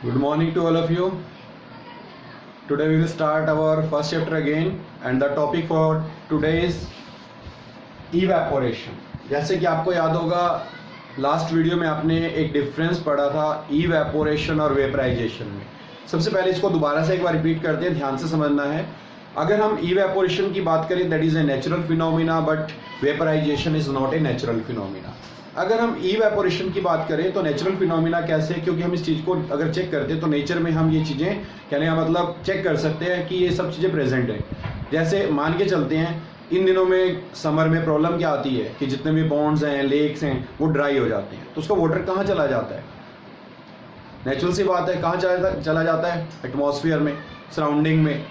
Good morning to all of you. Today we will start our first chapter again and the topic for today is evaporation. जैसे कि आपको याद होगा last video में आपने एक डिफरेंस पढ़ा था evaporation और vaporization में. सबसे पहले इसको दोबारा से एक बार रिपीट करते हैं, ध्यान से समझना है. अगर हम evaporation की बात करें that is a natural phenomena but vaporization is not a natural phenomena. अगर हम इवेपोरेशन की बात करें तो नेचुरल फिनोमिना कैसे है, क्योंकि हम इस चीज़ को अगर चेक करते हैं तो नेचर में हम ये चीज़ें कहने का मतलब चेक कर सकते हैं कि ये सब चीज़ें प्रेजेंट है. जैसे मान के चलते हैं इन दिनों में समर में प्रॉब्लम क्या आती है कि जितने भी पॉन्ड्स हैं लेक्स हैं वो ड्राई हो जाते हैं, तो उसका वाटर कहाँ चला जाता है? नेचुरल सी बात है, कहाँ चला जाता है? एटमॉस्फेयर में, सराउंडिंग में,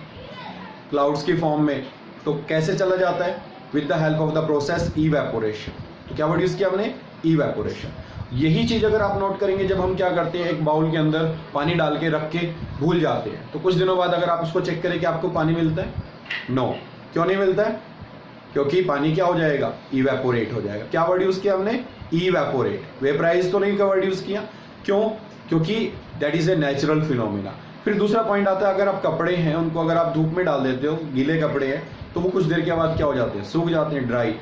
क्लाउड्स की फॉर्म में. तो कैसे चला जाता है? With the help of the process evaporation. तो क्या वर्ड यूज किया हमने? इवेपोरेशन. यही चीज अगर आप नोट करेंगे जब हम क्या करते हैं एक बाउल के अंदर पानी डाल के रख के भूल जाते हैं, तो कुछ दिनों बाद अगर आप उसको चेक करें कि आपको पानी मिलता है? नो. क्यों नहीं मिलता है? क्योंकि पानी क्या हो जाएगा? इवेपोरेट हो जाएगा. क्या वर्ड यूज किया हमने? इवेपोरेट. वेपराइज तो नहीं का वर्ड यूज किया. क्यों? क्योंकि that is a natural phenomena. फिर दूसरा पॉइंट आता है, अगर आप कपड़े हैं उनको अगर आप धूप में डाल देते हो, गीले कपड़े हैं, तो वो कुछ देर के बाद क्या हो जाते हैं? सूख जाते हैं, ड्राई.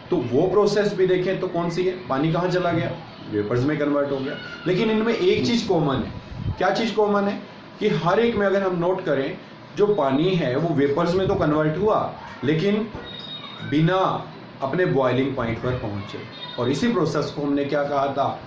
तो वो प्रोसेस भी देखें तो कौन सी है? पानी कहाँ चला गया? वेपर्स में कन्वर्ट हो गया. लेकिन इनमें एक चीज कॉमन है. क्या चीज कॉमन है? कि हर एक में अगर हम नोट करें जो पानी है वो वेपर्स में तो कन्वर्ट हुआ लेकिन बिना अपने बॉइलिंग पॉइंट पर पहुंचे. और इसी प्रोसेस को हमने क्या कहा था?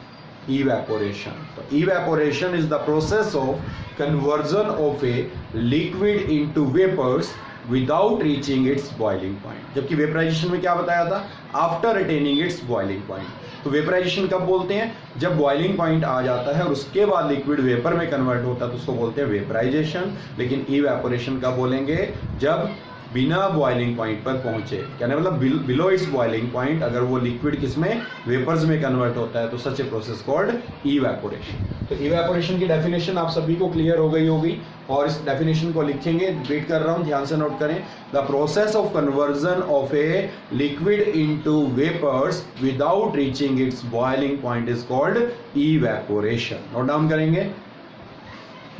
evaporation. तो evaporation is the process of conversion of a liquid into vapors without reaching its boiling point. जबकि वेपराइजेशन में क्या बताया था? After attaining it's boiling point. तो वेपराइजेशन कब बोलते हैं? जब बॉइलिंग पॉइंट आ जाता है और उसके बाद लिक्विड वेपर में कन्वर्ट होता है तो उसको बोलते हैं वेपराइजेशन. लेकिन इवेपोरेशन कब बोलेंगे? जब बिना बॉइलिंग पॉइंट पर पहुंचे, कहने मतलब बिलो इट्स बॉइलिंग पॉइंट अगर वो लिक्विड किसमें? वेपर्स में कन्वर्ट होता है, तो सच ए प्रोसेस कॉल्ड इवेपोरेशन. तो इवेपोरेशन की डेफिनेशन आप सभी को क्लियर हो गई होगी और इस डेफिनेशन को लिखेंगे. रिपीट कर रहा हूं, ध्यान से नोट करें. The process of conversion of a liquid into vapours without reaching its boiling point is called evaporation. Note down करेंगे.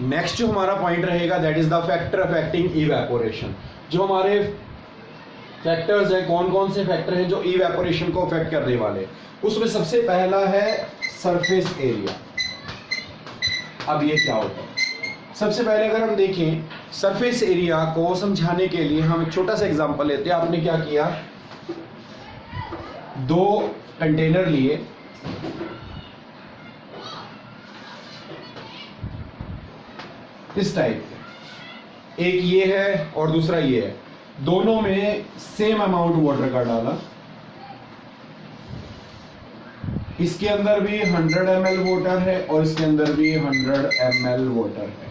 नेक्स्ट जो हमारा पॉइंट रहेगा that is the factor affecting evaporation. जो हमारे फैक्टर्स हैं, कौन कौन से फैक्टर हैं जो इवेपोरेशन को अफेक्ट करने वाले? उसमें सबसे पहला है सरफेस एरिया. अब ये क्या होता है? सबसे पहले अगर हम देखें सरफेस एरिया को समझाने के लिए हम एक छोटा सा एग्जांपल लेते हैं. आपने क्या किया? दो कंटेनर लिए, इस टाइप के, एक ये है और दूसरा ये है. दोनों में सेम अमाउंट वाटर का डाला. इसके अंदर भी 100 ml वाटर है और इसके अंदर भी 100 ml वाटर है.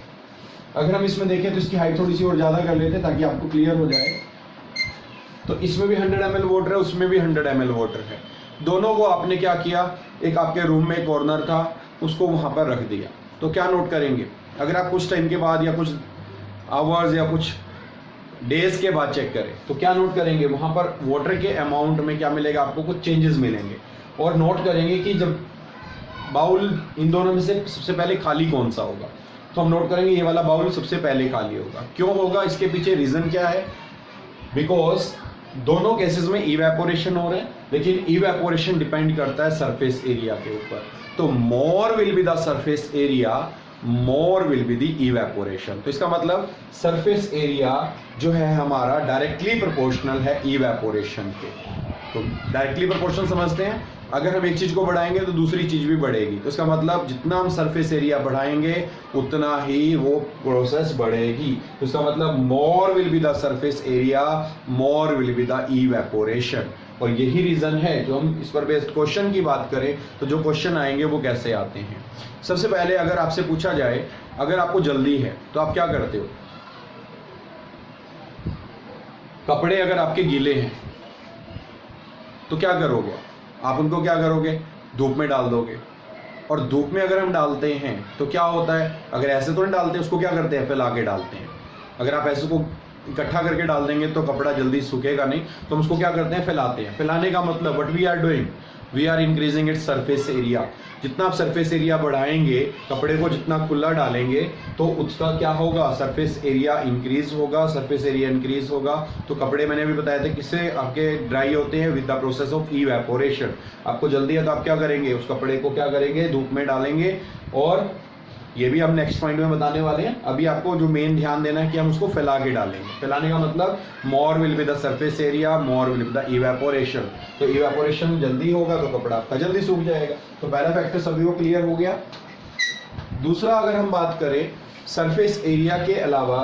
अगर हम इसमें देखें तो इसकी हाइट थोड़ी सी और ज्यादा कर लेते हैं ताकि आपको क्लियर हो जाए. तो इसमें भी 100 ml वाटर है, उसमें भी 100 ml वाटर है. दोनों को आपने क्या किया? एक आपके रूम में कॉर्नर था, उसको वहां पर रख दिया. तो क्या नोट करेंगे? अगर आप कुछ टाइम के बाद या कुछ आवर्स या कुछ डेज के बाद चेक करें तो क्या नोट करेंगे? वहां पर वाटर के अमाउंट में क्या मिलेगा? आपको कुछ चेंजेस मिलेंगे. और नोट करेंगे कि जब बाउल इन दोनों में से सबसे पहले खाली कौन सा होगा, तो हम नोट करेंगे ये वाला बाउल सबसे पहले खाली होगा. क्यों होगा? इसके पीछे रीजन क्या है? बिकॉज दोनों केसेस में इवेपोरेशन हो रहा है, लेकिन इवेपोरेशन डिपेंड करता है सरफेस एरिया के ऊपर. तो more will be the surface area, more will be the evaporation. तो इसका मतलब सरफेस एरिया जो है हमारा डायरेक्टली प्रोपोर्शनल है इवेपोरेशन के. तो डायरेक्टली प्रोपोर्शनल समझते हैं, अगर हम एक चीज को बढ़ाएंगे तो दूसरी चीज भी बढ़ेगी. तो इसका मतलब जितना हम सरफेस एरिया बढ़ाएंगे उतना ही वो प्रोसेस बढ़ेगी. तो इसका मतलब मोर will be the surface area, more will be the evaporation. और यही रीजन है जो हम इस पर बेस्ड क्वेश्चन की बात करें तो जो क्वेश्चन आएंगे वो कैसे आते हैं. सबसे पहले अगर आपसे पूछा जाए, अगर आपको जल्दी है तो आप क्या करते हो? कपड़े अगर आपके गीले हैं तो क्या करोगे? आप उनको क्या करोगे? धूप में डाल दोगे. और धूप में अगर हम डालते हैं तो क्या होता है? अगर ऐसे तो नहीं डालते, उसको क्या करते हैं? फैला के डालते हैं. अगर आप ऐसे को इकट्ठा करके डाल देंगे तो कपड़ा जल्दी सूखेगा नहीं, तो हम उसको क्या करते हैं? फैलाते हैं. फैलाने का मतलब what we are doing, we are increasing its surface area. जितना आप सरफेस एरिया बढ़ाएंगे, कपड़े को जितना खुला डालेंगे, तो उसका क्या होगा, सरफेस एरिया इंक्रीज होगा। सरफेस एरिया इंक्रीज होगा तो कपड़े, मैंने भी बताया था किससे आपके ड्राई होते हैं, with the process of evaporation. आपको जल्दी है तो आप क्या करेंगे, उस कपड़े को क्या करेंगे, धूप में डालेंगे। और ये भी हम नेक्स्ट पॉइंट में बताने वाले हैं। अभी आपको जो मेन ध्यान देना है कि हम उसको फैला के डालेंगे। फैलाने का मतलब मोर will be the surface area, more will be the evaporation. तो इवेपोरेशन जल्दी होगा तो कपड़ा आपका जल्दी सूख जाएगा। तो पहला फैक्टर सभी को क्लियर हो गया। दूसरा, अगर हम बात करें सरफेस एरिया के अलावा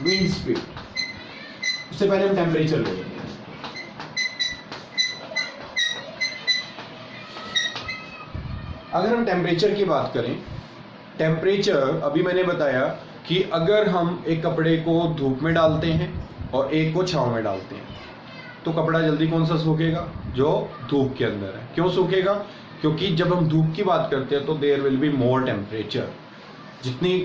विंड स्पीड, उससे पहले हम टेम्परेचर लेंगे। अगर हम टेम्परेचर की बात करें, टेम्परेचर अभी मैंने बताया कि अगर हम एक कपड़े को धूप में डालते हैं और एक को छांव में डालते हैं तो कपड़ा जल्दी कौन सा सूखेगा, जो धूप के अंदर है। क्यों सूखेगा, क्योंकि जब हम धूप की बात करते हैं तो there will be more temperature. जितनी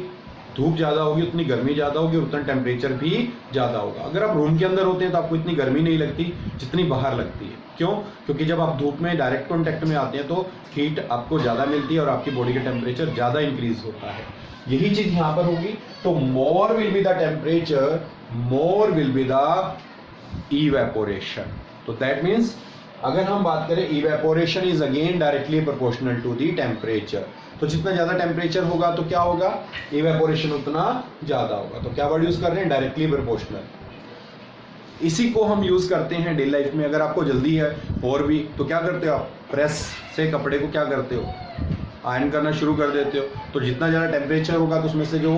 धूप ज़्यादा होगी उतनी गर्मी ज़्यादा होगी, उतना टेम्परेचर भी ज़्यादा होगा। अगर आप रूम के अंदर होते हैं तो आपको इतनी गर्मी नहीं लगती जितनी बाहर लगती है। क्यों, क्योंकि जब आप धूप में डायरेक्ट कॉन्टैक्ट में आते हैं तो हीट आपको ज़्यादा मिलती है और आपकी बॉडी का टेम्परेचर ज़्यादा इंक्रीज होता है। यही चीज़ यहाँ पर होगी। तो more will be the temperature, more will be the evaporation. तो दैट मीन्स अगर हम बात करें, evaporation is again directly proportional to the temperature. तो जितना ज्यादा टेम्परेचर होगा तो क्या होगा, इवेपोरेशन उतना ज्यादा होगा। तो क्या वर्ड यूज कर रहे हैं, डायरेक्टली प्रोपोर्शनल। इसी को हम यूज करते हैं डेली लाइफ में। अगर आपको जल्दी है और भी तो क्या करते हो आप, प्रेस से कपड़े को क्या करते हो, आयरन करना शुरू कर देते हो। तो जितना ज्यादा टेम्परेचर होगा तो उसमें से जो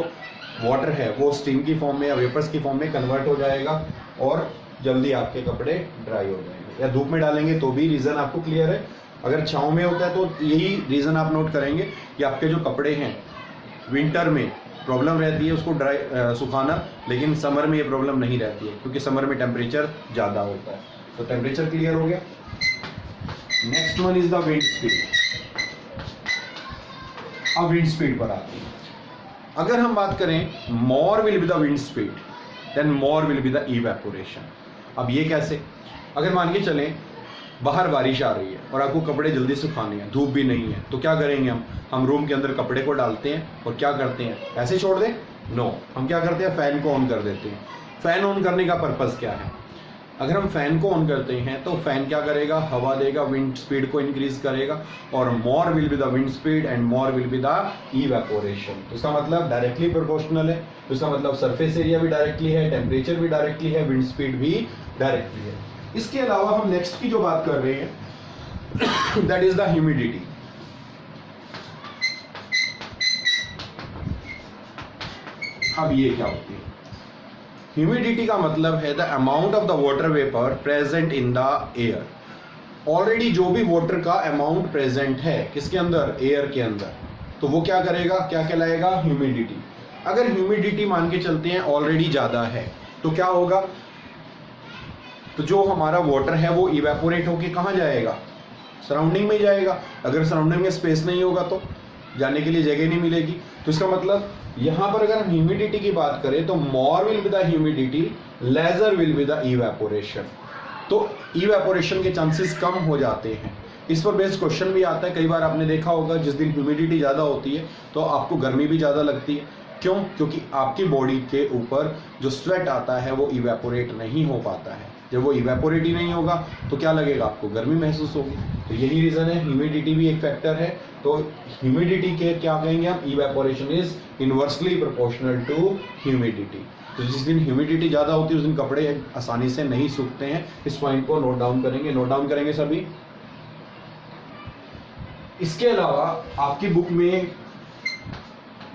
वाटर है वो स्टीम की फॉर्म में या वेपर्स की फॉर्म में कन्वर्ट हो जाएगा और जल्दी आपके कपड़े ड्राई हो जाएंगे। या धूप में डालेंगे तो भी रीज़न आपको क्लियर है। अगर छाँव में होता है तो यही रीज़न आप नोट करेंगे कि आपके जो कपड़े हैं विंटर में प्रॉब्लम रहती है उसको ड्राई सुखाना, लेकिन समर में ये प्रॉब्लम नहीं रहती है क्योंकि समर में टेम्परेचर ज़्यादा होता है। तो टेम्परेचर क्लियर हो गया। Next one is the wind speed. अब विंड स्पीड पर आते हैं। अगर हम बात करें more will be the wind speed then more will be the evaporation. अब ये कैसे, अगर मान के चलें बाहर बारिश आ रही है और आपको कपड़े जल्दी सुखाने हैं, धूप भी नहीं है, तो क्या करेंगे हम रूम के अंदर कपड़े को डालते हैं और क्या करते हैं, ऐसे छोड़ दें, नो, हम क्या करते हैं, फैन को ऑन कर देते हैं। फैन ऑन करने का पर्पज़ क्या है, अगर हम फैन को ऑन करते हैं तो फैन क्या करेगा, हवा देगा, विंड स्पीड को इंक्रीज करेगा और मोर will be the wind speed and more will be the evaporation. तो इसका मतलब डायरेक्टली प्रोपोर्शनल है। तो इसका मतलब सरफेस एरिया भी डायरेक्टली है, टेम्परेचर भी डायरेक्टली है, विंड स्पीड भी डायरेक्टली है। इसके अलावा हम नेक्स्ट की जो बात कर रहे हैं दैट इज द ह्यूमिडिटी। अब ये क्या होती है, ह्यूमिडिटी का मतलब है the amount of the water vapour present in the air. Already जो भी वाटर का अमाउंट प्रेजेंट है किसके अंदर, एयर के अंदर, तो वो क्या करेगा, क्या कहलाएगा, ह्यूमिडिटी। अगर ह्यूमिडिटी मान के चलते हैं ऑलरेडी ज़्यादा है तो क्या होगा, तो जो हमारा वाटर है वो इवेपोरेट होके कहाँ जाएगा, सराउंडिंग में जाएगा। अगर सराउंडिंग में स्पेस नहीं होगा तो जाने के लिए जगह नहीं मिलेगी। तो इसका मतलब यहाँ पर अगर हम ह्यूमिडिटी की बात करें तो more will be the humidity, laser will be the evaporation. तो इवेपोरेशन के चांसेस कम हो जाते हैं। इस पर बेस्ड क्वेश्चन भी आता है, कई बार आपने देखा होगा जिस दिन ह्यूमिडिटी ज़्यादा होती है तो आपको गर्मी भी ज़्यादा लगती है। क्यों, क्योंकि आपकी बॉडी के ऊपर जो स्वेट आता है वो इवेपोरेट नहीं हो पाता है। जब वो इवेपोरेट ही नहीं होगा तो क्या लगेगा, आपको गर्मी महसूस होगी। तो यही रीज़न है, ह्यूमिडिटी भी एक फैक्टर है। तो ह्यूमिडिटी के क्या कहेंगे हम, evaporation is inversely proportional to humidity. तो जिस दिन ह्यूमिडिटी ज़्यादा होती है उस दिन कपड़े आसानी से नहीं सूखते हैं। इस पॉइंट को नोट डाउन करेंगे, नोट डाउन करेंगे सभी। इसके अलावा आपकी बुक में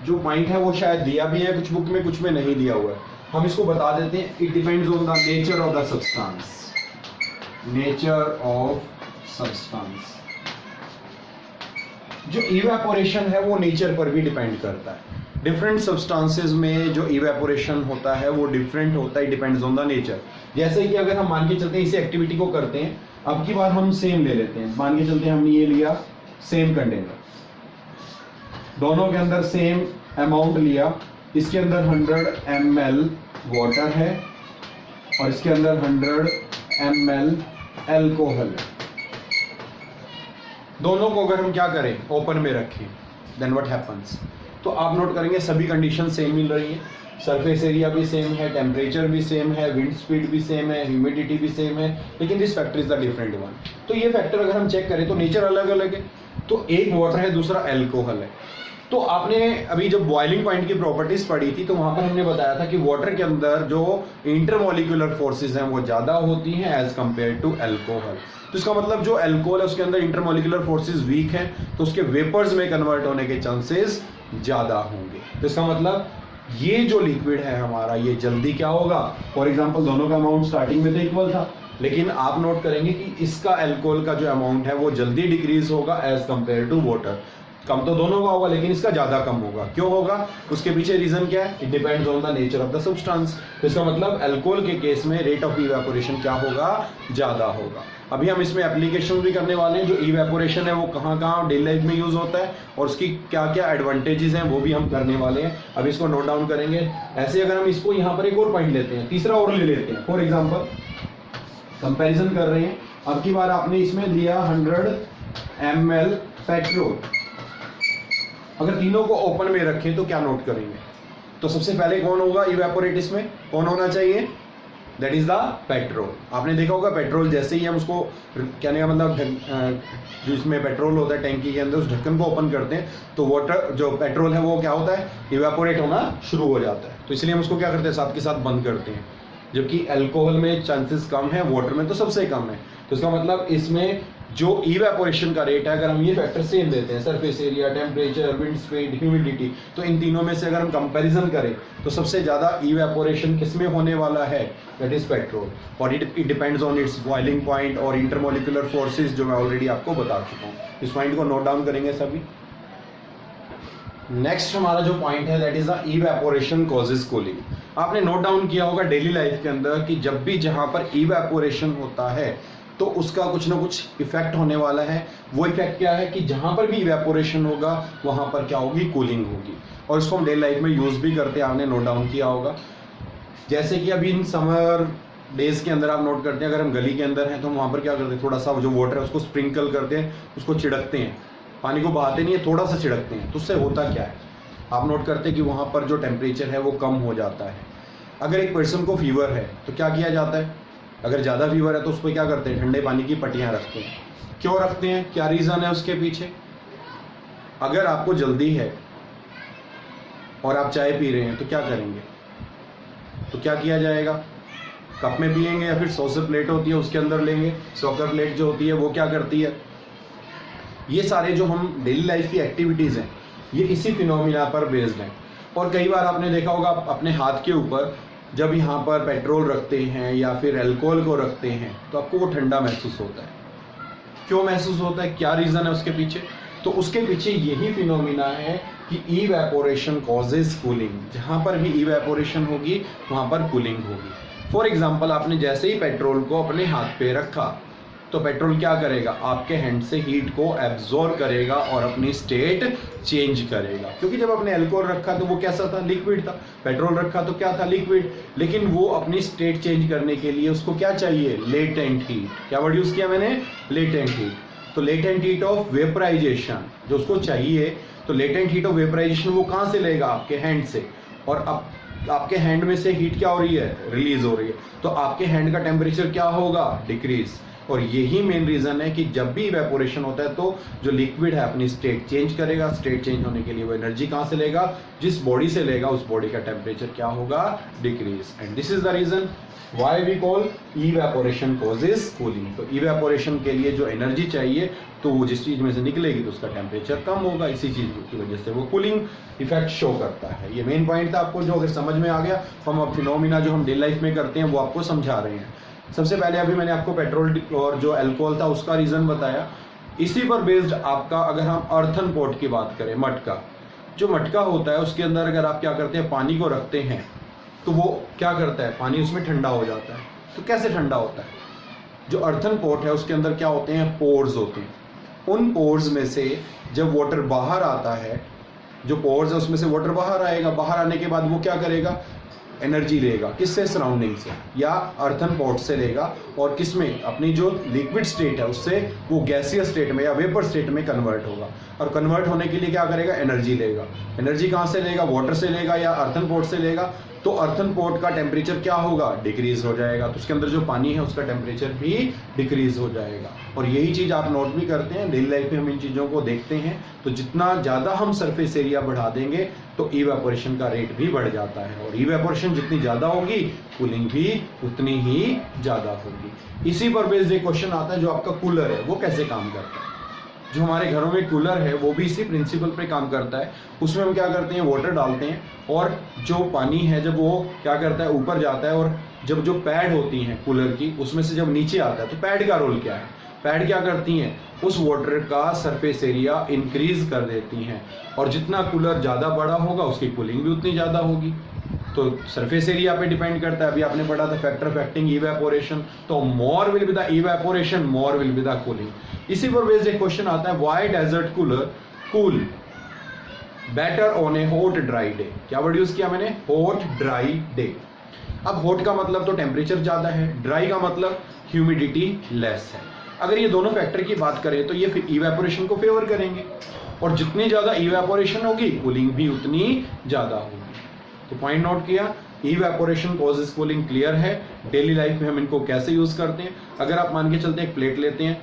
जो पॉइंट है वो शायद दिया भी है कुछ बुक में, कुछ में नहीं दिया हुआ है, हम इसको बता देते हैं। It depends on the nature of the substance, nature of substance. जो इवेपोरेशन है वो नेचर पर भी डिपेंड करता है। डिफरेंट सब्सटेंसेस में जो इवेपोरेशन होता है वो डिफरेंट होता है, डिपेंड्स ऑन द नेचर। जैसे कि अगर हम मान के चलते हैं इसी एक्टिविटी को करते हैं, अब की बार हम सेम ले लेते हैं। मान के चलते हैं हमने ये लिया सेम कंटेनर, दोनों के अंदर सेम अमाउंट लिया। इसके अंदर 100 ml वाटर है और इसके अंदर 100 ml अल्कोहल है। दोनों को अगर हम क्या करें, ओपन में रखें, देन व्हाट हैपन्स, तो आप नोट करेंगे सभी कंडीशन सेम मिल रही है, सरफेस एरिया भी सेम है, टेम्परेचर भी सेम है, विंड स्पीड भी सेम है, ह्यूमिडिटी भी सेम है, लेकिन this factor is the different one. तो ये फैक्टर अगर हम चेक करें तो नेचर अलग अलग है, तो एक वाटर है, दूसरा एल्कोहल है। तो आपने अभी जब बॉइलिंग पॉइंट की प्रॉपर्टीज पढ़ी थी तो वहां पर हमने बताया था कि वाटर के अंदर जो इंटरमोलिकुलर फोर्सेस हैं वो ज्यादा होती हैं एज कंपेयर टू एल्कोहल। तो इसका मतलब जो एल्कोहल है उसके अंदर इंटरमोलिकुलर फोर्सेस वीक हैं, तो उसके वेपर्स में कन्वर्ट होने के चांसेस ज्यादा होंगे। तो इसका मतलब ये जो लिक्विड है हमारा ये जल्दी क्या होगा, फॉर एग्जाम्पल दोनों का अमाउंट स्टार्टिंग में तो इक्वल था, लेकिन आप नोट करेंगे कि इसका एल्कोहल का जो अमाउंट है वो जल्दी डिक्रीज होगा एज कंपेयर टू वाटर। कम तो दोनों का होगा लेकिन इसका ज्यादा कम होगा। क्यों होगा, उसके पीछे रीजन क्या है, it depends on the nature of the substance. तो इसका मतलब अल्कोहल के केस में रेट ऑफ इवेपोरेशन क्या होगा, ज्यादा होगा। अभी हम इसमें एप्लीकेशन भी करने वाले हैं, जो इवेपोरेशन है वो कहाँ कहाँ डेली लाइफ में यूज होता है और उसकी क्या क्या एडवांटेजेस हैं वो भी हम करने वाले हैं। अब इसको नोट डाउन करेंगे। ऐसे अगर हम इसको यहाँ पर एक और पॉइंट लेते हैं, तीसरा और ले लेते हैं, फॉर एग्जाम्पल कंपेरिजन कर रहे हैं। अब की बार आपने इसमें लिया 100 ml पेट्रोल, अगर तीनों को ओपन में रखें तो क्या नोट करेंगे, तो सबसे पहले कौन होगा इवेपोरेट, इसमें कौन होना चाहिए, दैट इज द पेट्रोल। आपने देखा होगा पेट्रोल जैसे ही हम उसको, कहने का मतलब जो इसमें पेट्रोल होता है टैंकी के अंदर, उस ढक्कन को ओपन करते हैं तो वाटर जो पेट्रोल है वो क्या होता है, इवेपोरेट होना शुरू हो जाता है। तो इसलिए हम उसको क्या करते हैं, साथ के साथ बंद करते हैं। जबकि अल्कोहल में चांसेस कम है, वाटर में तो सबसे कम है। तो इसका मतलब इसमें जो इवेपोरेशन का रेट है, अगर हम ये फैक्टर सेम देते हैं, surface area, temperature, wind speed, humidity, तो इन तीनों में से अगर हम कंपैरिजन करें तो सबसे ज्यादा इवेपोरेशन किसमें होने वाला है, दैट इज पेट्रोल। और it depends on it's boiling point और इंटरमोलिकुलर फोर्सेस, जो मैं ऑलरेडी आपको बता चुका हूँ। इस पॉइंट को नोट डाउन करेंगे सभी। नेक्स्ट हमारा जो पॉइंट है that is the evaporation causes cooling. आपने नोट डाउन किया होगा डेली लाइफ के अंदर कि जब भी जहां पर इवेपोरेशन होता है तो उसका कुछ ना कुछ इफेक्ट होने वाला है। वो इफेक्ट क्या है कि जहां पर भी इवेपोरेशन होगा वहां पर क्या होगी, कूलिंग होगी। और इसको हम डेली लाइफ में यूज भी करते हैं, आपने नोट डाउन किया होगा। जैसे कि अभी इन समर डेज के अंदर आप नोट करते हैं, अगर हम गली के अंदर हैं तो वहां पर क्या करते हैं, थोड़ा सा जो वाटर है उसको स्प्रिंकल करते हैं, उसको छिड़कते हैं, पानी को बहाते नहीं है, थोड़ा सा छिड़कते हैं। तो उससे होता क्या है, आप नोट करते हैं कि वहां पर जो टेम्परेचर है वो कम हो जाता है। अगर एक पर्सन को फीवर है तो क्या किया जाता है, अगर ज़्यादा फीवर है तो उस पर क्या करते हैं, ठंडे पानी की पट्टियाँ रखते हैं। क्यों रखते हैं, क्या रीज़न है उसके पीछे। अगर आपको जल्दी है और आप चाय पी रहे हैं तो क्या करेंगे, तो क्या किया जाएगा, कप में पिएंगे या फिर सॉसर प्लेट होती है उसके अंदर लेंगे। सॉकर प्लेट जो होती है वो क्या करती है, ये सारे जो हम डेली लाइफ की एक्टिविटीज़ हैं ये इसी फिनोमिना पर बेस्ड हैं। और कई बार आपने देखा होगा अपने हाथ के ऊपर जब यहाँ पर पेट्रोल रखते हैं या फिर अल्कोहल को रखते हैं तो आपको वो ठंडा महसूस होता है। क्यों महसूस होता है, क्या रीज़न है उसके पीछे, तो उसके पीछे यही फिनोमिना है कि इवेपोरेशन कॉजेज कूलिंग। जहाँ पर भी इवेपोरेशन होगी वहाँ पर कूलिंग होगी। फॉर एग्जाम्पल आपने जैसे ही पेट्रोल को अपने हाथ पे रखा तो पेट्रोल क्या करेगा, आपके हैंड से हीट को एब्जॉर्ब करेगा और अपनी स्टेट चेंज करेगा। क्योंकि जब आपने अल्कोहल रखा तो वो कैसा था, लिक्विड था। पेट्रोल रखा तो क्या था, लिक्विड। लेकिन वो अपनी स्टेट चेंज करने के लिए उसको क्या चाहिए, लेटेंट हीट। क्या वर्ड यूज किया मैंने, लेटेंट हीट। तो लेटेंट हीट ऑफ वेपराइजेशन जो उसको चाहिए, तो लेटेंट हीट ऑफ वेपराइजेशन वो कहाँ से लेगा, आपके हैंड से। और अब आपके हैंड में से हीट क्या हो रही है, रिलीज हो रही है। तो आपके हैंड का टेम्परेचर क्या होगा, डिक्रीज। और यही मेन रीजन है कि जब भी इवेपोरेशन होता है तो जो लिक्विड है अपनी स्टेट चेंज करेगा। स्टेट चेंज होने के लिए वो एनर्जी कहाँ से लेगा, जिस बॉडी से लेगा उस बॉडी का टेम्परेचर क्या होगा, decrease. And this is the reason why we call evaporation causes cooling. तो इवेपोरेशन के लिए जो एनर्जी चाहिए तो वो जिस चीज में से निकलेगी तो उसका टेम्परेचर कम होगा, इसी चीज की वजह से वो कूलिंग इफेक्ट शो करता है। ये मेन पॉइंट था आपको, जो अगर समझ में आ गया तो हम अब फिनोमिना जो हम डेली लाइफ में करते हैं वो आपको समझा रहे हैं। सबसे पहले अभी मैंने आपको पेट्रोल और जो अल्कोहल था उसका रीजन बताया। इसी पर बेस्ड आपका अगर हम अर्थन पॉट की बात करें, मटका, जो मटका होता है उसके अंदर अगर आप क्या करते हैं, पानी को रखते हैं तो वो क्या करता है, पानी उसमें ठंडा हो जाता है। तो कैसे ठंडा होता है, जो अर्थन पॉट है उसके अंदर क्या होते हैं, पोर्स होते हैं। उन पोर्स में से जब वाटर बाहर आता है, जो पोर्स है उसमें से वाटर बाहर आएगा, बाहर आने के बाद वो क्या करेगा, एनर्जी लेगा, किससे? सराउंडिंग से या अर्थन पॉट से लेगा, और किस में? अपनी जो लिक्विड स्टेट है उससे वो गैसियस स्टेट में या वेपर स्टेट में कन्वर्ट होगा, और कन्वर्ट होने के लिए क्या करेगा? एनर्जी लेगा। एनर्जी कहाँ से लेगा? वाटर से लेगा या अर्थन पॉट से लेगा। तो अर्थन पॉट का टेम्परेचर क्या होगा? डिक्रीज हो जाएगा, तो उसके अंदर जो पानी है उसका टेम्परेचर भी डिक्रीज हो जाएगा। और यही चीज़ आप नोट भी करते हैं, डेली लाइफ में हम इन चीज़ों को देखते हैं। तो जितना ज़्यादा हम सरफेस एरिया बढ़ा देंगे तो इवेपोरेशन का रेट भी बढ़ जाता है, और इवेपोरेशन जितनी ज़्यादा होगी कूलिंग भी उतनी ही ज़्यादा होगी। इसी पर बेस्ड एक क्वेश्चन आता है, जो आपका कूलर है वो कैसे काम करता है? जो हमारे घरों में कूलर है वो भी इसी प्रिंसिपल पे काम करता है। उसमें हम क्या करते हैं? वाटर डालते हैं, और जो पानी है जब वो क्या करता है? ऊपर जाता है, और जब जो पैड होती हैं कूलर की उसमें से जब नीचे आता है तो पैड का रोल क्या है? पैड क्या करती हैं? उस वाटर का सरफेस एरिया इंक्रीज कर देती हैं, और जितना कूलर ज़्यादा बड़ा होगा उसकी कूलिंग भी उतनी ज़्यादा होगी। तो सरफेस एरिया पे डिपेंड करता है। अभी आपने पढ़ा था फैक्टर अफेक्टिंग इवेपोरेशन, तो more will be the evaporation, more will be the cooling. इसी पर बेस्ड एक क्वेश्चन आता है, why desert cooler cool better on a hot dry day? क्या वर्ड यूज किया मैंने? Hot dry day. अब हॉट का मतलब तो टेम्परेचर ज़्यादा है, ड्राई का मतलब ह्यूमिडिटी लेस है। अगर ये दोनों फैक्टर की बात करें तो ये इवेपोरेशन को फेवर करेंगे, और जितनी ज़्यादा इवेपोरेशन होगी कूलिंग भी उतनी ज़्यादा होगी। तो पॉइंट नोट किया, इवेपोरेशन कॉजेज कूलिंग क्लियर है। डेली लाइफ में हम इनको कैसे यूज़ करते हैं? अगर आप मान के चलते हैं एक प्लेट लेते हैं,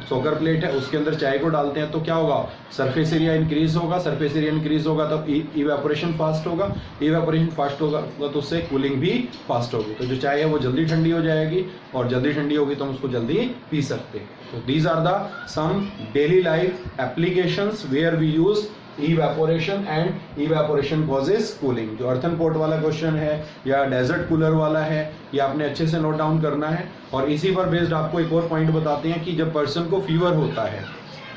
सोकर प्लेट है, उसके अंदर चाय को डालते हैं तो क्या होगा? सरफेस एरिया इंक्रीज होगा, सरफेस एरिया इंक्रीज होगा तो इवेपोरेशन फास्ट होगा, इवेपोरेशन फास्ट होगा तो उससे कूलिंग भी फास्ट होगी। तो जो चाय है वो जल्दी ठंडी हो जाएगी, और जल्दी ठंडी होगी तो हम उसको जल्दी पी सकते हैं। तो these are the some daily life applications where we use evaporation and evaporation causes cooling. जो अर्थन पॉट वाला क्वेश्चन है या डेजर्ट कूलर वाला है, ये आपने अच्छे से नोट डाउन करना है। और इसी पर बेस्ड आपको एक और पॉइंट बताते हैं कि जब पर्सन को फीवर होता है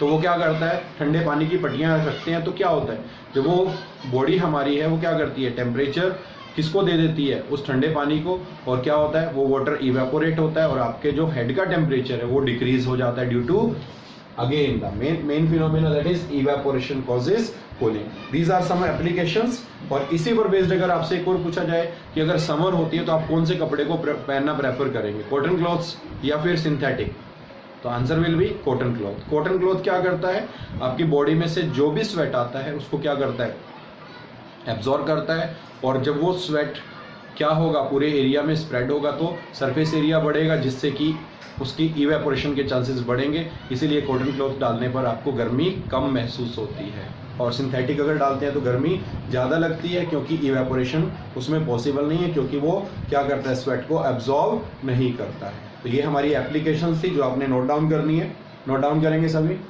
तो वो क्या करता है? ठंडे पानी की पट्टियाँ रखते हैं, तो क्या होता है? जब वो बॉडी हमारी है वो क्या करती है? टेम्परेचर किसको दे देती है? उस ठंडे पानी को, और क्या होता है? वो वाटर इवेपोरेट होता है, और आपके जो हेड का टेम्परेचर है वो डिक्रीज हो जाता है due to again the main phenomena that is evaporation causes cooling. These are some applications. और इसी पर बेस्ड अगर आपसे एक और पूछा जाए कि अगर समर होती है तो आप कौन से कपड़े को पहनना प्रेफर करेंगे, कॉटन क्लॉथ्स या फिर सिंथेटिक? तो answer will be cotton cloth. Cotton cloth क्या करता है? आपकी बॉडी में से जो भी स्वेट आता है उसको क्या करता है? एब्जॉर्ब करता है, और जब वो स्वेट क्या होगा? पूरे एरिया में स्प्रेड होगा तो सरफेस एरिया बढ़ेगा, जिससे कि उसकी इवेपोरेशन के चांसेस बढ़ेंगे। इसीलिए कॉटन क्लॉथ डालने पर आपको गर्मी कम महसूस होती है, और सिंथेटिक अगर डालते हैं तो गर्मी ज़्यादा लगती है, क्योंकि इवेपोरेशन उसमें पॉसिबल नहीं है, क्योंकि वो क्या करता है? स्वेट को एब्जॉर्ब नहीं करता है। तो ये हमारी एप्लीकेशन थी जो आपने नोट डाउन करनी है। नोट डाउन करेंगे सभी।